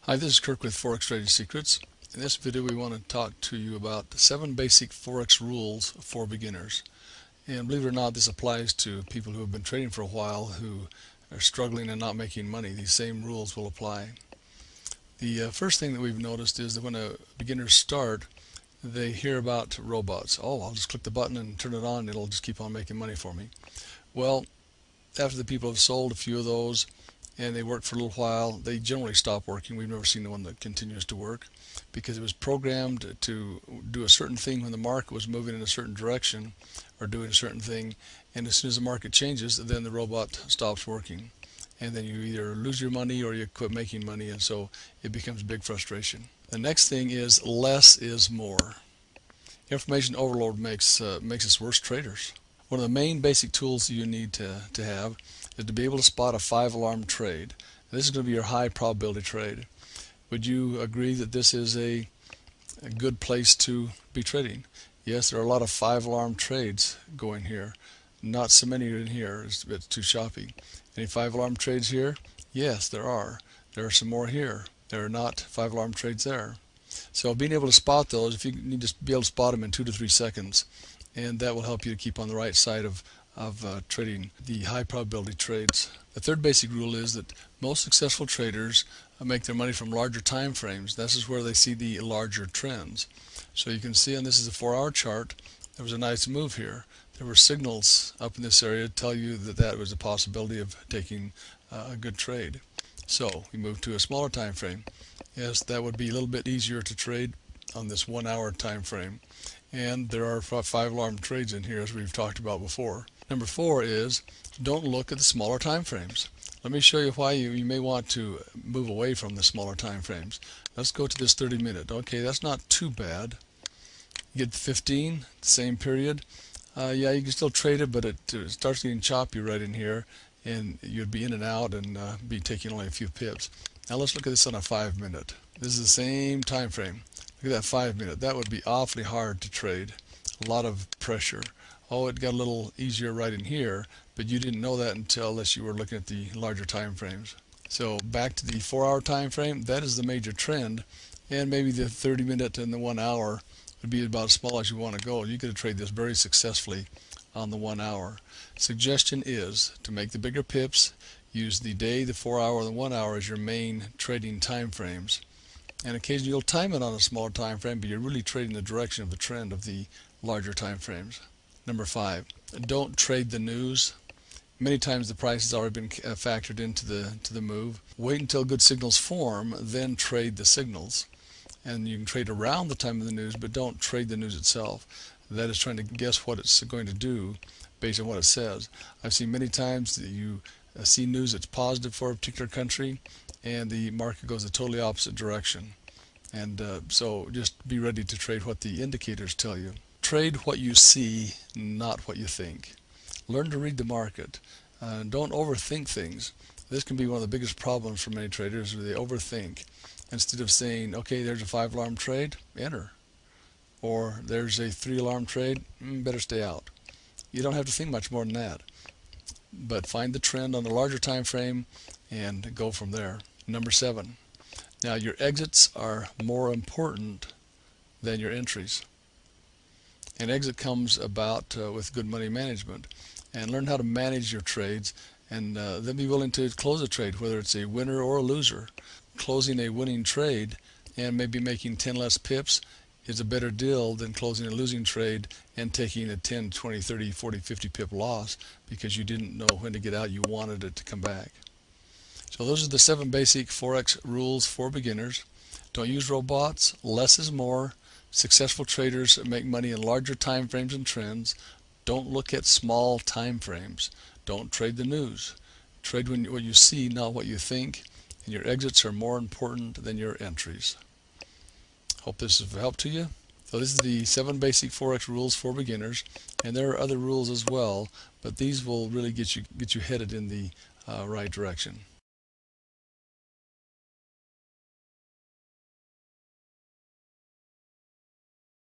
Hi, this is Kirk with Forex Trading Secrets. In this video we want to talk to you about 7 basic Forex rules for beginners. And believe it or not, this applies to people who have been trading for a while who are struggling and not making money. These same rules will apply. The first thing that we've noticed is that when beginners start, they hear about robots. Oh, I'll just click the button and turn it on and it'll just keep on making money for me. Well, after the people have sold a few of those and they work for a little while, they generally stop working. We've never seen the one that continues to work because it was programmed to do a certain thing when the market was moving in a certain direction or doing a certain thing, and as soon as the market changes, then the robot stops working, and then you either lose your money or you quit making money, and so it becomes a big frustration. The next thing is less is more. Information overload makes us worse traders. One of the main basic tools you need to have is to be able to spot a 5-alarm trade. This is going to be your high probability trade. Would you agree that this is a good place to be trading? Yes, there are a lot of 5-alarm trades going here. Not so many in here. It's a bit too choppy. Any 5-alarm trades here? Yes, there are. There are some more here. There are not 5-alarm trades there. So being able to spot those, if you need to be able to spot them in 2 to 3 seconds, and that will help you to keep on the right side of trading the high probability trades. The third basic rule is that most successful traders make their money from larger time frames. This is where they see the larger trends. So you can see, and this is a 4-hour chart, there was a nice move here. There were signals up in this area to tell you that that was a possibility of taking a good trade. So we move to a smaller time frame. Yes, that would be a little bit easier to trade on this 1-hour time frame. And there are 5-alarm trades in here, as we've talked about before. Number 4 is don't look at the smaller time frames. Let me show you why you may want to move away from the smaller time frames. Let's go to this 30-minute. Okay, that's not too bad. You get 15, same period. Yeah, you can still trade it, but it starts getting choppy right in here, and you'd be in and out and be taking only a few pips. Now let's look at this on a 5-minute. This is the same time frame. Look at that 5-minute. That would be awfully hard to trade. A lot of pressure. Oh, it got a little easier right in here, but you didn't know that unless you were looking at the larger time frames. So back to the 4-hour time frame, that is the major trend, and maybe the 30-minute and the 1 hour would be about as small as you want to go. You could trade this very successfully on the 1 hour. Suggestion is to make the bigger pips, use the day, the 4-hour, and the 1 hour as your main trading time frames. And occasionally you'll time it on a smaller time frame, but you're really trading the direction of the trend of the larger time frames. Number 5, don't trade the news. Many times the price has already been factored into the move. Wait until good signals form, then trade the signals. And you can trade around the time of the news, but don't trade the news itself. That is trying to guess what it's going to do based on what it says. I've seen many times that you see news that's positive for a particular country, and the market goes the totally opposite direction. And so just be ready to trade what the indicators tell you. Trade what you see, not what you think. Learn to read the market. Don't overthink things. This can be one of the biggest problems for many traders, where they overthink. Instead of saying, okay, there's a 5-alarm trade, enter. Or there's a 3-alarm trade, better stay out. You don't have to think much more than that. But find the trend on the larger time frame and go from there. Number 7. Now your exits are more important than your entries. An exit comes about with good money management. And learn how to manage your trades, and then be willing to close a trade, whether it's a winner or a loser. Closing a winning trade and maybe making 10 less pips is a better deal than closing a losing trade and taking a 10, 20, 30, 40, 50 pip loss because you didn't know when to get out. You wanted it to come back. So those are the 7 basic Forex rules for beginners. Don't use robots. Less is more. Successful traders make money in larger time frames and trends. Don't look at small time frames. Don't trade the news. Trade what you see, not what you think. And your exits are more important than your entries. Hope this is of help to you. So this is the 7 basic Forex rules for beginners, and there are other rules as well, but these will really get you headed in the right direction.